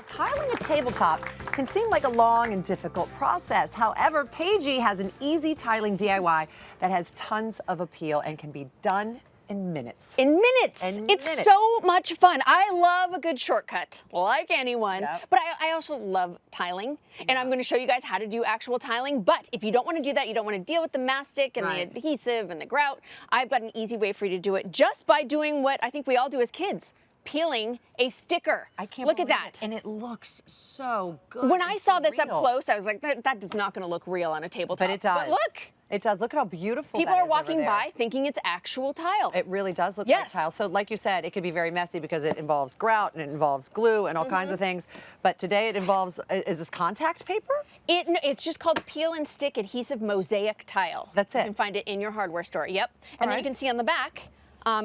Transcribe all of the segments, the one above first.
tiling a tabletop can seem like a long and difficult process. However, Paige has an easy tiling DIY that has tons of appeal and can be done in minutes. In minutes. It's so much fun. I love a good shortcut, like anyone. Yep. But I also love tiling, and I'm going to show you guys how to do actual tiling. But if you don't want to do that, you don't want to deal with the mastic and the adhesive and the grout, I've got an easy way for you to do it just by doing what I think we all do as kids. Peeling a sticker. I can't look at that. And it looks so good. When I saw this real. up close, I was like, that is not going to look real on a tabletop. But it does. But look. It does. Look at how beautiful People that are is walking over there. by thinking it's actual tile. It really does look like tile. So like you said, it could be very messy because it involves grout and it involves glue and all kinds of things. But today it involves, is this contact paper? It's just called Peel and Stick Adhesive Mosaic Tile. That's it. You can find it in your hardware store. Yep. And then you can see on the back,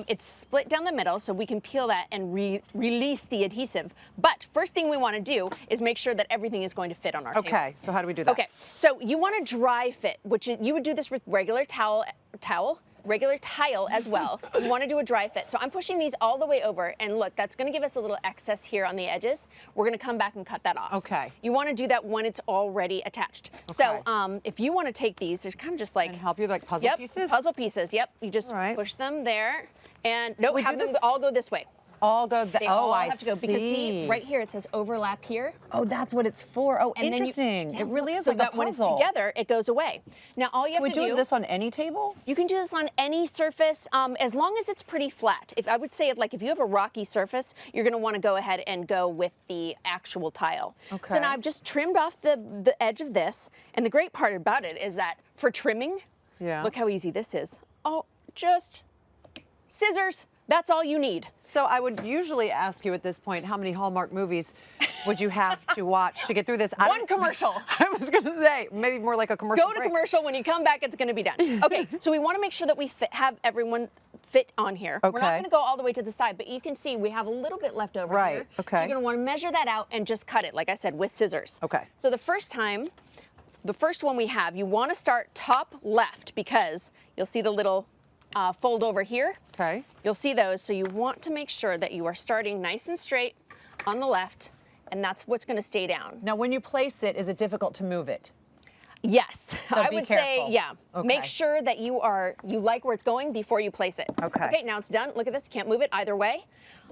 it's split down the middle, so we can peel that and release the adhesive. But first thing we want to do is make sure that everything is going to fit on our table. Okay, so how do we do that? Okay, so you want to dry fit, which you would do this with regular regular tile as well. You want to do a dry fit. So I'm pushing these all the way over, and look, that's going to give us a little excess here on the edges. We're going to come back and cut that off. Okay. You want to do that when it's already attached. Okay. So if you want to take these, there's kind of just like... And help you like puzzle pieces? Puzzle pieces, yep. You just push them there, and nope, have them all go this way. All go. They all have to go because see, right here it says overlap here. Oh, that's what it's for. Oh, and interesting. It really is so like that a puzzle. when it's together, it goes away. Now all you have to do. Can we do this on any table? You can do this on any surface, as long as it's pretty flat. If I would say, like, if you have a rocky surface, you're going to want to go ahead and go with the actual tile. Okay. So now I've just trimmed off the edge of this, and the great part about it is that for trimming, look how easy this is. Oh, just scissors. That's all you need. So I would usually ask you at this point, how many Hallmark movies would you have to watch to get through this? One commercial. I was going to say, maybe more like a commercial Go to commercial. When you come back, it's going to be done. Okay, so we want to make sure that we have everyone fit on here. Okay. We're not going to go all the way to the side, but you can see we have a little bit left over here. Okay. So you're going to want to measure that out and just cut it, like I said, with scissors. Okay. So the first one we have, you want to start top left because you'll see the little fold over here. Okay. You'll see those, so you want to make sure that you are starting nice and straight on the left, and that's what's going to stay down. Now, when you place it, is it difficult to move it? Yes, so I would say, yeah. Okay. Make sure that you like where it's going before you place it. Okay. Okay, now it's done. Look at this, can't move it either way.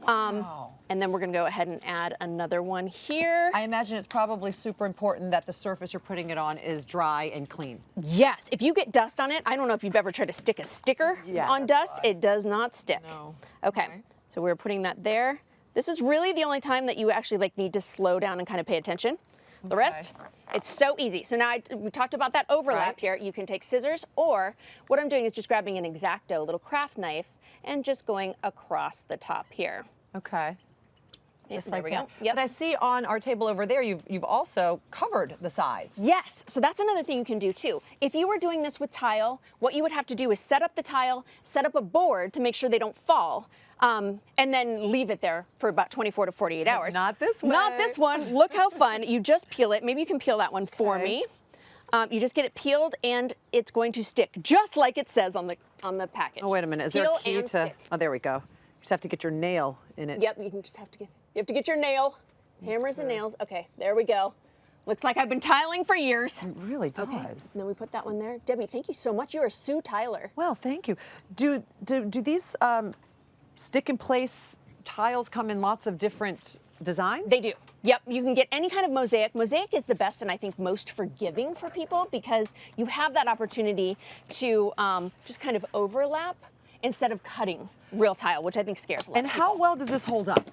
Wow. And then we're gonna go ahead and add another one here. I imagine it's probably super important that the surface you're putting it on is dry and clean. Yes, if you get dust on it, I don't know if you've ever tried to stick a sticker on dust, it does not stick. No. Okay, so we're putting that there. This is really the only time that you actually need to slow down and kind of pay attention. The rest, it's so easy. So now we talked about that overlap here. You can take scissors, or what I'm doing is just grabbing an X-Acto, a little craft knife, and just going across the top here. Okay. Yes, Just there like we that. go. Yep. But I see on our table over there, you've also covered the sides. Yes, so that's another thing you can do too. If you were doing this with tile, what you would have to do is set up the tile, set up a board to make sure they don't fall, and then leave it there for about 24 to 48 hours. Not this one. Not this one. Look how fun. You just peel it. Maybe you can peel that one for me. You just get it peeled, and it's going to stick just like it says on the package. Oh, wait a minute. Is there a key to? Stick. Oh, there we go. You just have to get your nail in it. Yep, you have to get your nail. Hammers and nails. Okay, there we go. Looks like I've been tiling for years. It really does. Okay, and then we put that one there. Debbie, thank you so much. You're a Sue Tyler. Well, thank you. Do these stick in place tiles come in lots of different designs? They do. Yep, you can get any kind of mosaic. Mosaic is the best and I think most forgiving for people because you have that opportunity to just kind of overlap instead of cutting real tile, which I think scares a lot of people. And how well does this hold up?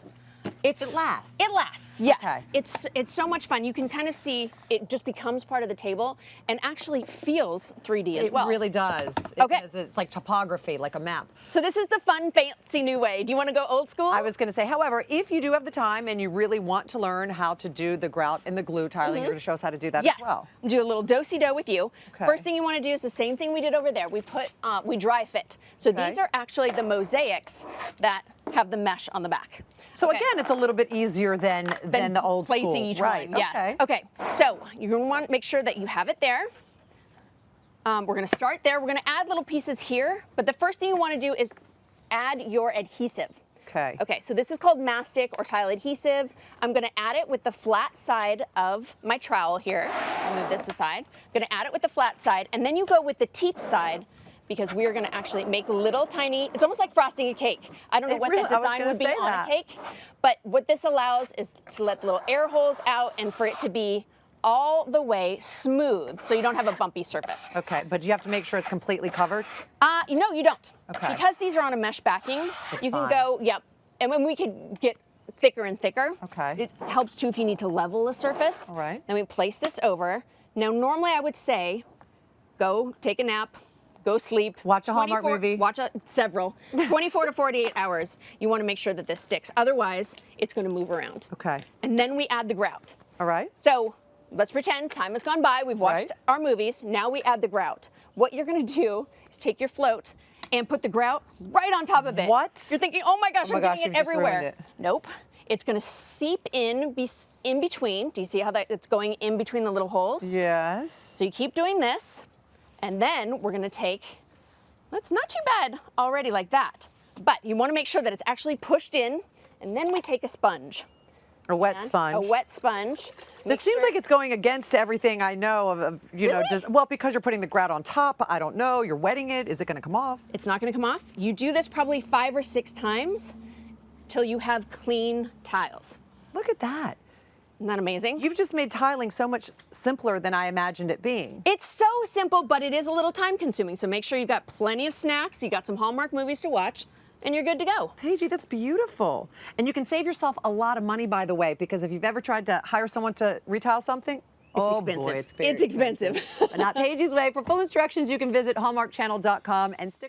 It lasts. It lasts, yes. Okay. It's so much fun. You can kind of see it just becomes part of the table and actually feels 3D as well. It really does. Okay. It's like topography, like a map. So this is the fun, fancy new way. Do you want to go old school? I was going to say, however, if you do have the time and you really want to learn how to do the grout and the glue tiling, you're going to show us how to do that as well. Yes. Do a little do-si-do with you. Okay. First thing you want to do is the same thing we did over there. We dry fit. So these are actually the mosaics that have the mesh on the back. So again, it's a little bit easier than the old school. Placing each one, yes. Okay, so you're going to want to make sure that you have it there. We're going to start there. We're going to add little pieces here, but the first thing you want to do is add your adhesive. Okay. Okay, so this is called mastic or tile adhesive. I'm gonna add it with the flat side of my trowel here. I'll move this aside. I'm gonna add it with the flat side, and then you go with the teeth side, because we are gonna actually make little tiny, it's almost like frosting a cake. I don't know what that design would be on a cake, but what this allows is to let the little air holes out and for it to be all the way smooth, so you don't have a bumpy surface. Okay, but you have to make sure it's completely covered? No, you don't. Okay. Because these are on a mesh backing, you can go, yep. And when we could get thicker and thicker, okay. It helps too if you need to level a surface. All right. Then we place this over. Now, normally I would say, go take a nap, go sleep. Watch a Hallmark movie. Watch several. 24 to 48 hours. You want to make sure that this sticks. Otherwise, it's going to move around. Okay. And then we add the grout. All right. So let's pretend time has gone by. We've watched our movies. Now we add the grout. What you're going to do is take your float and put the grout right on top of it. What? You're thinking, oh my gosh, I'm getting it everywhere. It. Nope. It's going to seep in between. Do you see how it's going in between the little holes? Yes. So you keep doing this, and then we're going to take, that's not too bad already like that. But you want to make sure that it's actually pushed in, and then we take a sponge. A wet sponge. A wet sponge. This seems like it's going against everything I know of you know, well, because you're putting the grout on top, I don't know, you're wetting it, is it gonna come off? It's not gonna come off. You do this probably 5 or 6 times till you have clean tiles. Look at that. Isn't that amazing? You've just made tiling so much simpler than I imagined it being. It's so simple, but it is a little time consuming. So make sure you've got plenty of snacks, you got some Hallmark movies to watch, and you're good to go. Paige, that's beautiful. And you can save yourself a lot of money, by the way, because if you've ever tried to hire someone to retile something, it's expensive. Boy, it's expensive. But not Paige's way. For full instructions, you can visit hallmarkchannel.com and stick